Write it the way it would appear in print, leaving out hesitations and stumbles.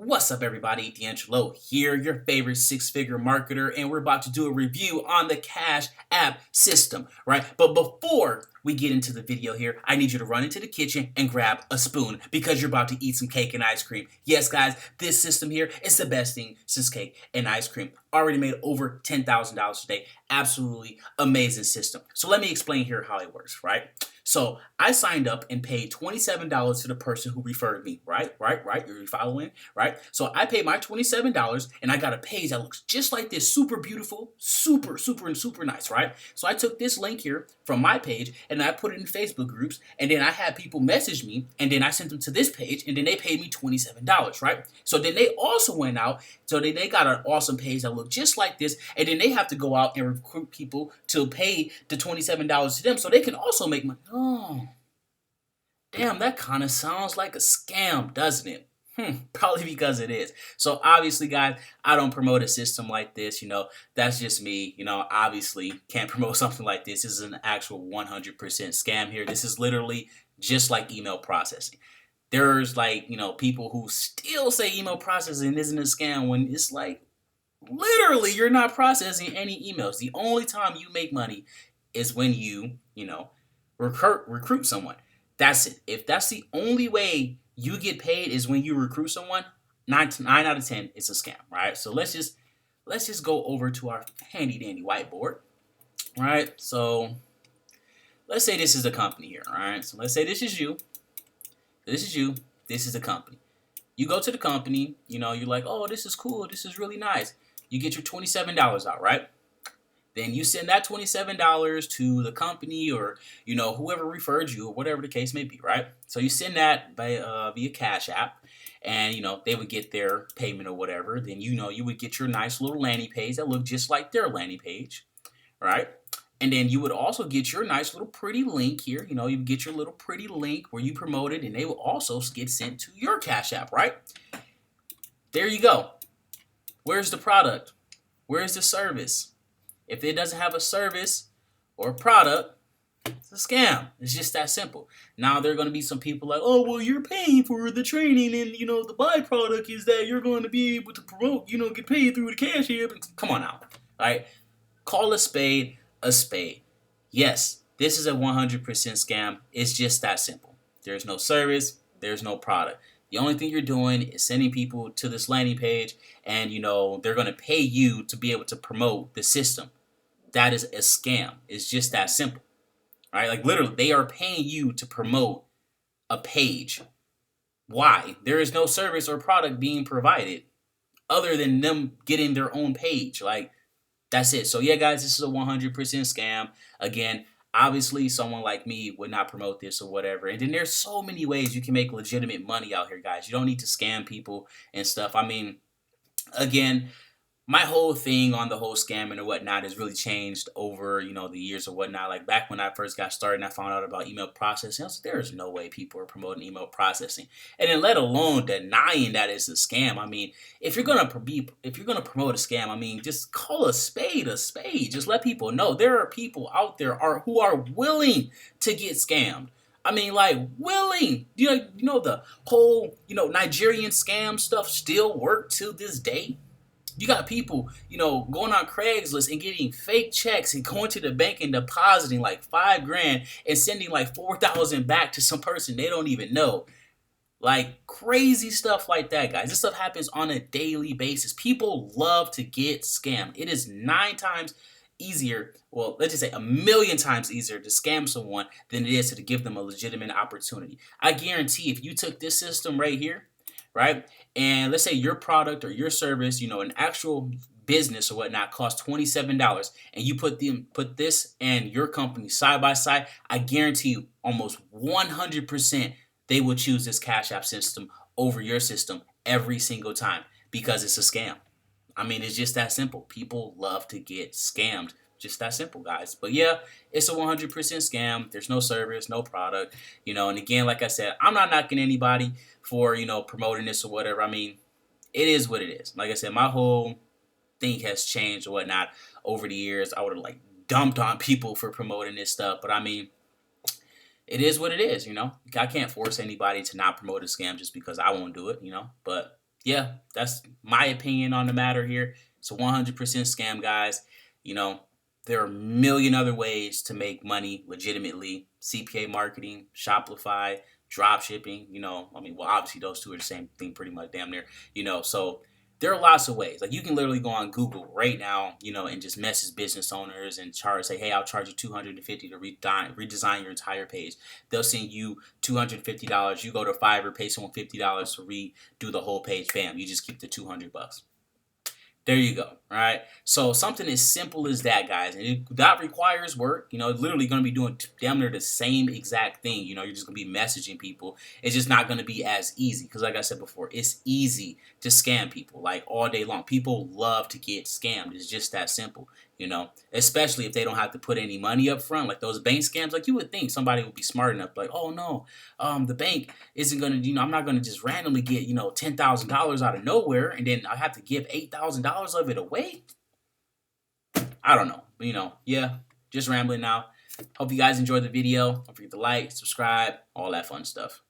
What's up, everybody? DeAngelo here, your favorite six-figure marketer, and we're about to do a review on the Cash App system, right? But before we get into the video here, I need you to run into the kitchen and grab a spoon because you're about to eat some cake and ice cream. Yes, guys, this system here is the best thing since cake and ice cream. Already made over $10,000 today. Absolutely amazing system. So let me explain here how it works, right? So I signed up and paid $27 to the person who referred me, right? You're following, right? So I paid my $27 and I got a page that looks just like this, super beautiful, super nice, right? So I took this link here from my page and I put it in Facebook groups, and then I had people message me, and then I sent them to this page, and then they paid me $27, right? So then they also went out, so they got an awesome page that looked just like this, and then they have to go out and recruit people to pay the $27 to them so they can also make money. Oh, damn, that kind of sounds like a scam, doesn't it? Probably because it is. So obviously, guys, I don't promote a system like this. That's just me. Obviously can't promote something like this. This is an actual 100% scam here. This is literally just like email processing. There's people who still say email processing isn't a scam when it's like literally you're not processing any emails. The only time you make money is when you recruit someone. That's it. If that's the only way you get paid is when you recruit someone, 9 out of 10, it's a scam, right? So let's just go over to our handy dandy whiteboard, right? So let's say this is the company here, all right? So let's say this is you. This is the company. You go to the company, you're like, oh, this is cool. This is really nice. You get your $27 out, right? Then you send that $27 to the company or, whoever referred you or whatever the case may be, right? So you send that by via Cash App, and, they would get their payment or whatever. Then, you would get your nice little landing page that looked just like their landing page, right? And then you would also get your nice little pretty link here. You would get your little pretty link where you promote it, and they will also get sent to your Cash App, right? There you go. Where's the product? Where's the service? If it doesn't have a service or a product, it's a scam. It's just that simple. Now, there are going to be some people like, oh, well, you're paying for the training, and, the byproduct is that you're going to be able to promote, get paid through the Cash App. Come on now, all right? Call a spade a spade. Yes, this is a 100% scam. It's just that simple. There's no service. There's no product. The only thing you're doing is sending people to this landing page, and, they're going to pay you to be able to promote the system. That is a scam. It's just that simple. All right? Like, literally, they are paying you to promote a page. Why? There is no service or product being provided other than them getting their own page. Like, that's it. So, yeah, guys, this is a 100% scam. Again, obviously, someone like me would not promote this or whatever. And then there's so many ways you can make legitimate money out here, guys. You don't need to scam people and stuff. I mean, again, my whole thing on the whole scamming and whatnot has really changed over, the years or whatnot. Like back when I first got started and I found out about email processing, I was like, there is no way people are promoting email processing. And then let alone denying that it's a scam. I mean, if you're gonna promote a scam, I mean, just call a spade a spade. Just let people know there are people out there who are willing to get scammed. I mean, like, willing. The whole, Nigerian scam stuff still work to this day. You got people, going on Craigslist and getting fake checks and going to the bank and depositing like $5,000 and sending like 4,000 back to some person they don't even know. Like crazy stuff like that, guys. This stuff happens on a daily basis. People love to get scammed. It is 9 times easier, well, let's just say 1,000,000 times easier to scam someone than it is to give them a legitimate opportunity. I guarantee if you took this system right here, right? And let's say your product or your service, an actual business or whatnot costs $27, and you put this and your company side by side, I guarantee you almost 100% they will choose this Cash App system over your system every single time because it's a scam. I mean, it's just that simple. People love to get scammed. Just that simple, guys. But yeah, it's a 100% scam. There's no service, no product, and again, like I said, I'm not knocking anybody for, promoting this or whatever. I mean, it is what it is. Like I said, my whole thing has changed or whatnot over the years. I would have dumped on people for promoting this stuff. But I mean, it is what it is, I can't force anybody to not promote a scam just because I won't do it, But yeah, that's my opinion on the matter here. It's a 100% scam, guys. You know, there are a million other ways to make money legitimately. CPA marketing, Shopify, drop shipping, I mean, well, obviously those two are the same thing pretty much damn near, so there are lots of ways. Like you can literally go on Google right now, and just message business owners and say, hey, I'll charge you $250 to redesign your entire page. They'll send you $250. You go to Fiverr, pay someone $50 to redo the whole page. Bam, you just keep the $200. There you go. All right. So something as simple as that, guys, and that requires work. It's literally going to be doing damn near the same exact thing. You're just going to be messaging people. It's just not going to be as easy because, like I said before, it's easy to scam people like all day long. People love to get scammed. It's just that simple. Especially if they don't have to put any money up front, like those bank scams. Like you would think somebody would be smart enough, like, oh no, the bank isn't gonna, I'm not gonna just randomly get, $10,000 out of nowhere, and then I have to give $8,000 of it away. I don't know, but yeah, just rambling now. Hope you guys enjoyed the video. Don't forget to like, subscribe, all that fun stuff.